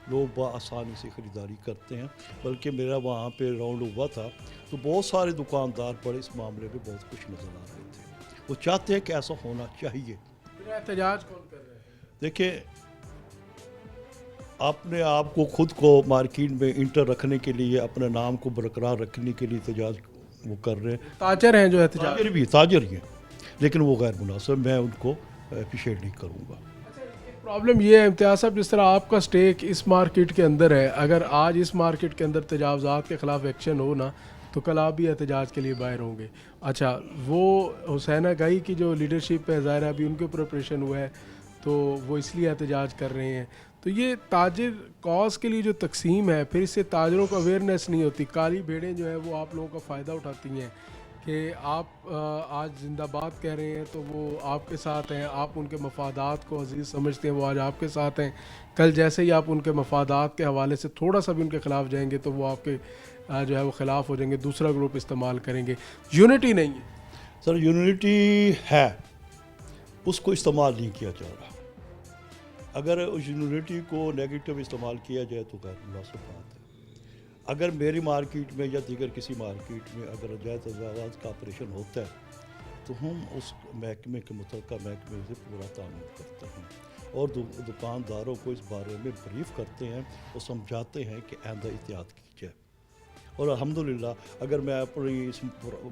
लोग बआसानी से ख़रीदारी करते हैं। बल्कि मेरा वहाँ पे राउंड हुआ था तो बहुत सारे दुकानदार बड़े इस मामले में बहुत खुश नज़र आ रहे थे। वो चाहते हैं कि ऐसा होना चाहिए। एहतजाज कौन कर रहे हैं? देखिए, अपने आप को खुद को मार्केट में इंटर रखने के लिए, अपने नाम को बरकरार रखने के लिए एहतजाज वो कर रहे हैं। ताजर हैं जो एहतजाज, ताजर ही हैं, लेकिन वो गैर मुनासिब, मैं उनको अप्रिशिएट नहीं करूँगा। प्रॉब्लम ये है इम्तियाज़ साहब, जिस तरह आपका स्टेक इस मार्केट के अंदर है, अगर आज इस मार्केट के अंदर तजावज़ात के ख़िलाफ़ एक्शन हो ना, तो कल आप भी एहतजाज के लिए बाहर होंगे। अच्छा, वो हुसैना गाई की जो लीडरशिप है, ज़ाहिर है अभी उनके ऊपर ऑपरेशन हुआ है, तो वो इसलिए एहतजाज कर रहे हैं। तो ये ताजिर कॉज के लिए जो तकसीम है, फिर इससे ताजरों को अवेयरनेस नहीं होती। काली भेड़ें जो है वो आप लोगों का फ़ायदा उठाती हैं कि आप आज जिंदाबाद कह रहे हैं तो वो आपके साथ हैं, आप उनके मफादात को अजीज़ समझते हैं, वो आज आपके साथ हैं। कल जैसे ही आप उनके मफादात के हवाले से थोड़ा सा भी उनके ख़िलाफ़ जाएंगे तो वो आपके जो है वो ख़िलाफ़ हो जाएंगे, दूसरा ग्रुप इस्तेमाल करेंगे। यूनिटी नहीं है सर, यूनिटी है, उसको इस्तेमाल नहीं किया जा रहा। अगर उस यूनिटी को नेगेटिव इस्तेमाल किया जाए तो गैर मुनासिब बात है। अगर मेरी मार्केट में या दीगर किसी मार्केट में अगर जायज़ तजावाज़ का ऑपरेशन होता है तो हम उस महकमे के मुतल्लिक़ा महकमे से पूरा ताल्लुक़ करते हैं और दुकानदारों को इस बारे में ब्रीफ करते हैं और समझाते हैं कि आइंदा एहतियात कीजिए। और अल्हम्दुलिल्लाह अगर मैं अपनी इस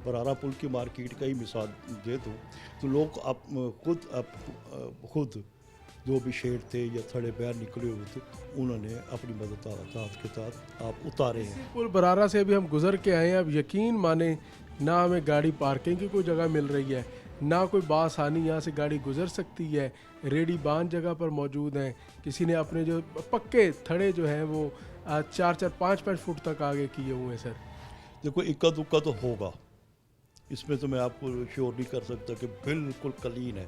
बरारा पुल की मार्केट का ही मिसाल दे दूँ तो लोग खुद जो भी शेर थे या थड़े पैर निकले हुए थे, उन्होंने अपनी मदद के तहत आप उतारे हैं। पुल बरारा से अभी हम गुजर के आए हैं, अब यकीन माने ना हमें गाड़ी पार्किंग की कोई जगह मिल रही है, ना कोई बासानी यहाँ से गाड़ी गुजर सकती है। रेडी बांध जगह पर मौजूद हैं, किसी ने अपने जो पक्के थड़े जो हैं वो 4-4, 5-5 फुट तक आगे किए हुए हैं। सर देखो, इक्का दुक्का तो होगा, इसमें तो मैं आपको श्योर नहीं कर सकता कि बिल्कुल क्लीन है।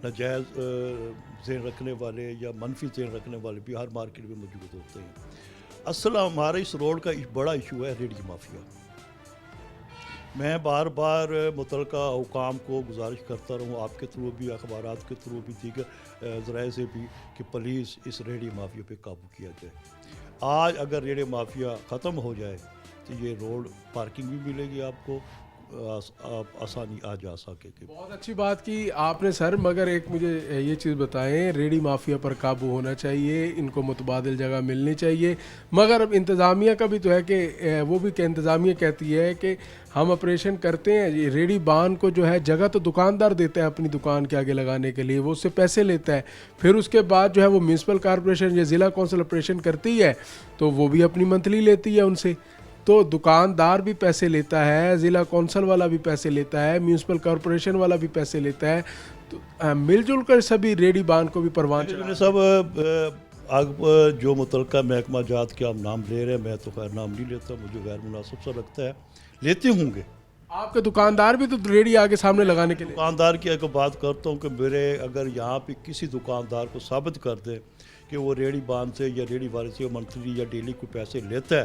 नाजायज़ ज़हन रखने वाले या मनफी ज़हन रखने वाले भी हर मार्केट में मौजूद होते हैं। असल हमारे इस रोड का बड़ा इशू है रेडी माफिया। मैं बार बार मुतल्लिक़ा हुकाम को गुजारिश करता रहूँ, आपके थ्रू भी, अखबारात के थ्रू भी, दीगर ज़राए से भी, कि पुलिस इस रेडी माफिया पे काबू किया जाए। आज अगर रेडी माफिया ख़त्म हो जाए तो ये रोड पार्किंग भी मिलेगी आपको, आप आसानी आ जा सकेगी। बहुत अच्छी बात की आपने सर, मगर एक मुझे ये चीज़ बताएं, रेडी माफिया पर काबू होना चाहिए, इनको मुतबादिल जगह मिलनी चाहिए, मगर अब इंतज़ामिया का भी तो है कि वो भी इंतज़ामिया कहती है कि हम ऑपरेशन करते हैं, ये रेडी बान को जो है जगह तो दुकानदार देता है अपनी दुकान के आगे लगाने के लिए, वो उससे पैसे लेता है, फिर उसके बाद जो है वो म्यूनसिपल कॉरपोरेशन या ज़िला कौंसिल ऑपरेशन करती है तो वो भी अपनी मंथली लेती है उनसे। तो दुकानदार भी पैसे लेता है, ज़िला कौंसल वाला भी पैसे लेता है, म्यूनसिपल कॉरपोरेशन वाला भी पैसे लेता है, तो मिलजुल कर सभी रेडी बांध को भी परवान चढ़ा। सब जो मुतल्लिक़ा महकमा जात के आप नाम ले रहे हैं, मैं तो खैर नाम नहीं लेता, मुझे गैर मुनासिब सा लगता है, लेते होंगे। आपके दुकानदार भी तो रेडी आगे सामने लगाने के लिए। दुकानदार की एक बात करता हूँ कि मेरे अगर यहाँ पे किसी दुकानदार को साबित कर दे कि वो रेडी बांध से या रेडी वाले से मंथली या डेली को पैसे लेता है,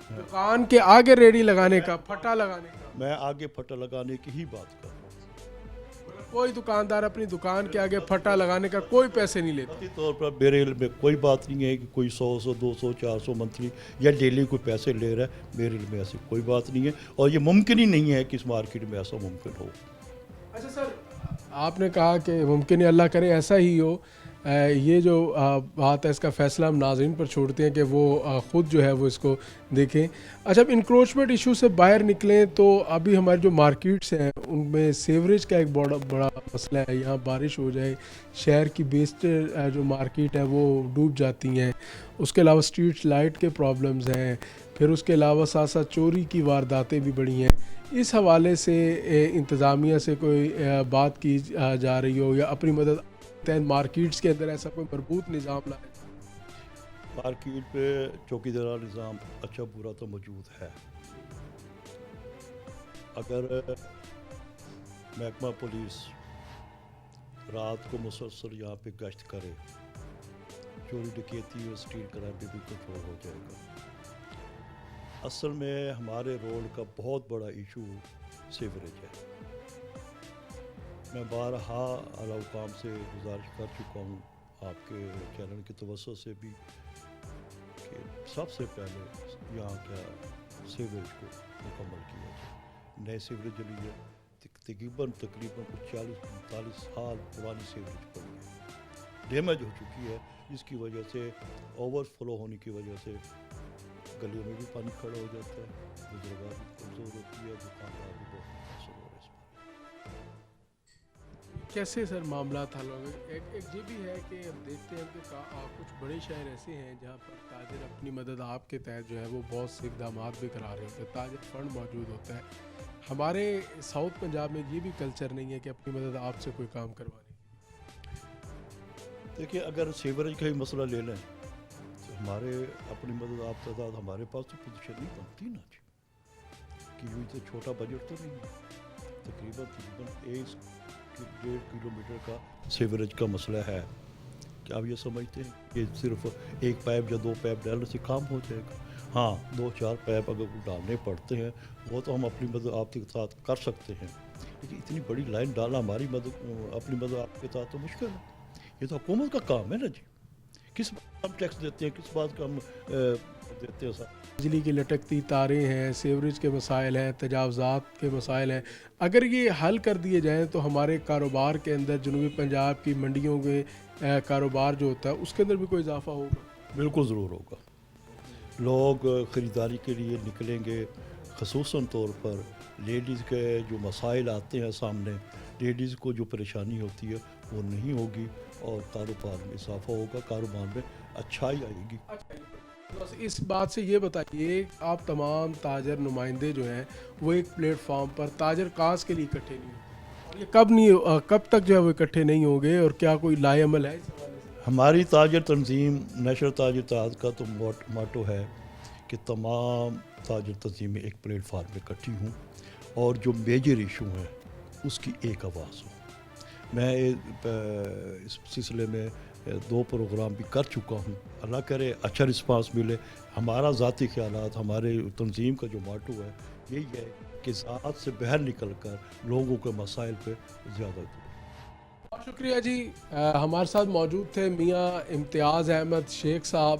दुकान के आगे रेडी लगाने का, फटा लगाने का, मैं आगे फटा लगाने की ही बात कर रहा हूँ। कोई दुकानदार अपनी दुकान के आगे फटा लगाने का कोई पैसे नहीं लेता। तौर पर मेरे में कोई बात नहीं है कि कोई 100, 200, 400 मंथली या डेली कोई पैसे ले रहा है, मेरे में ऐसी कोई बात नहीं है और ये मुमकिन ही नहीं है कि इस मार्केट में ऐसा मुमकिन हो। अच्छा सर, आपने कहा कि मुमकिन है, अल्लाह करे ऐसा ही हो। ये जो बात है इसका फ़ैसला हम नाज़रीन पर छोड़ते हैं कि वो ख़ुद जो है वो इसको देखें। अच्छा, अब इंक्रोचमेंट इशू से बाहर निकलें तो अभी हमारे जो मार्केट्स हैं उनमें सीवरेज का एक बड़ा मसला है। यहाँ बारिश हो जाए, शहर की बेस्ट जो मार्केट है वो डूब जाती हैं। उसके अलावा स्ट्रीट लाइट के प्रॉब्लम्स हैं, फिर उसके अलावा साथ साथ चोरी की वारदातें भी बढ़ी हैं। इस हवाले से इंतज़ामिया से कोई बात की जा रही हो या अपनी मदद मार्केट्स के अंदर ऐसा कोई मजबूत निज़ाम लाए? मार्केट पे चौकीदार निज़ाम अच्छा बुरा तो मौजूद है। अगर महकमा पुलिस रात को मुसलसल यहाँ पे गश्त करे, चोरी डकैती और स्ट्रीट क्राइम पे भी कंट्रोल हो जाएगा। असल में हमारे रोड का बहुत बड़ा इशू सीवरेज है। मैं बारहा आला हुकाम से गुजारिश कर चुका हूँ, आपके चैनल की तवज्जो से भी, कि सबसे पहले यहाँ का सीवरेज को मुकम्मल किया जाए। नए सीवरेज लिए तकरीबन कुछ 40-45 साल पुरानी सीवरेज पड़ी है, डैमेज हो चुकी है जिसकी वजह से ओवरफ्लो होने की वजह से गलियों में भी पानी खड़ा हो जाता है, बुजुर्गां भी कमज़ोर होती है, दुकानदार भी बहुत मुतासर हो रहे हैं इस पर। कैसे सर मामला हल होंगे? एक ये भी है कि हम देखते हैं कि कुछ बड़े शहर ऐसे हैं जहाँ पर ताजिर अपनी मदद आपके तहत जो है वो बहुत से इकदाम भी करा रहे होते हैं, ताजिर फंड मौजूद होता है। हमारे साउथ पंजाब में ये भी कल्चर नहीं है कि अपनी मदद आपसे कोई काम करवाने। देखिए, अगर सीवरेज का ही मसला ले लें तो हमारे अपनी मदद आप तादाद हमारे पास तो पोजीशन नहीं बनती ना जी, कि यूँ तो छोटा बजट तो नहीं है। तकरीबन 1.5 किलोमीटर का सीवरेज का मसला है। क्या आप ये समझते हैं कि सिर्फ एक पाइप या 2 पाइप डालने से काम हो जाएगा? हाँ, 2-4 पाइप अगर डालने पड़ते हैं वो तो हम अपनी मदद आपके साथ कर सकते हैं, लेकिन इतनी बड़ी लाइन डालना हमारी मदद अपनी मदद आपके साथ तो मुश्किल है। ये तो हुकूमत का काम है ना जी, किस बात का हम टैक्स देते हैं, किस बात का हम देते हैं साहब। बिजली की लटकती तारें हैं, सीवरेज के मसाइल हैं, तजावज़ात के मसाइल हैं, अगर ये हल कर दिए जाएँ तो हमारे कारोबार के अंदर जनूबी पंजाब की मंडियों के कारोबार जो होता है उसके अंदर भी कोई इजाफा होगा? बिल्कुल ज़रूर होगा। लोग ख़रीदारी के लिए निकलेंगे, ख़ुसूसन तौर पर लेडीज़ के जो मसाइल आते हैं सामने, लेडीज़ को जो परेशानी होती है वो नहीं होगी और कारोबार में इजाफा होगा, कारोबार में अच्छाई आएगी। बस इस बात से ये बताइए, आप तमाम ताजर नुमाइंदे जो हैं वो एक प्लेटफॉर्म पर ताजर काज के लिए इकट्ठे नहीं होंगे, ये कब तक जो है वो इकट्ठे नहीं होंगे और क्या कोई लाएअमल है इस हवाले से? हमारी ताजर तंजीम नेशनल ताजर ताज का तो मोटो है कि तमाम ताजर तंजीमें एक प्लेटफार्म पर इकट्ठी हूँ और जो मेजर इशू हैं उसकी एक आवाज़ हो। मैं इस सिलसिले में 2 प्रोग्राम भी कर चुका हूँ, अल्लाह करे अच्छा रिस्पांस मिले। हमारा ज़ाती ख्यालात, हमारे तंजीम का जो मोटो है यही है कि ज़ात से बाहर निकल कर लोगों के मसाइल पे ज़्यादा। बहुत शुक्रिया जी। हमारे साथ मौजूद थे मियाँ इम्तियाज़ अहमद शेख साहब।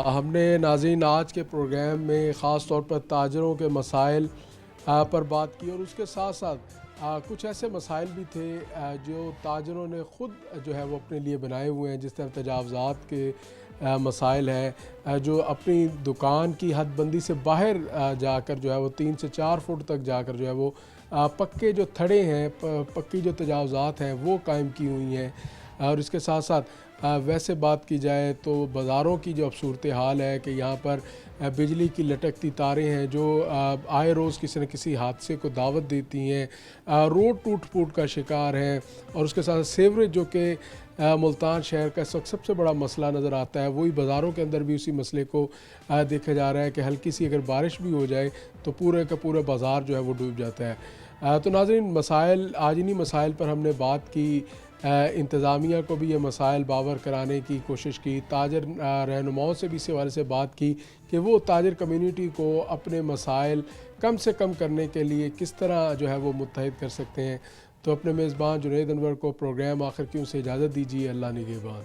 हमने नाज़रीन आज के प्रोग्राम में ख़ास तौर पर ताजरों के मसाइल पर बात की और उसके साथ साथ कुछ ऐसे मसाइल भी थे जो ताजरों ने ख़ुद जो है वो अपने लिए बनाए हुए हैं, जिस तरह तजावज़ात के मसाइल हैं, जो अपनी दुकान की हदबंदी से बाहर जाकर जो है वो 3 से 4 फुट तक जाकर जो है वो पक्के जो थड़े हैं, पक्की जो तजावज़ात हैं वो कायम की हुई हैं। और इसके साथ साथ वैसे बात की जाए तो बाज़ारों की जो अब सूरत हाल है कि यहाँ पर बिजली की लटकती तारें हैं जो आए रोज़ किसी न किसी हादसे को दावत देती हैं, रोड टूट फूट का शिकार हैं। और उसके साथ सीवरेज जो कि मुल्तान शहर का इस वक्त सबसे बड़ा मसला नज़र आता है, वही बाज़ारों के अंदर भी उसी मसले को देखा जा रहा है कि हल्की सी अगर बारिश भी हो जाए तो पूरे का पूरा बाज़ार जो है वो डूब जाता है। तो नाज़रीन, मसाइल आज इन्हीं मसाइल पर हमने बात की। इंतज़ामिया को भी ये मसाइल बावर कराने की कोशिश की, ताजर रहनुमाओं से भी इस हवाले से बात की कि वो ताजर कम्युनिटी को अपने मसाइल कम से कम करने के लिए किस तरह जो है वो मुत्तहिद कर सकते हैं। तो अपने मेज़बान जुनैद अनवर को प्रोग्राम आखिर क्यों से इजाज़त दीजिए। अल्लाह निगहबान।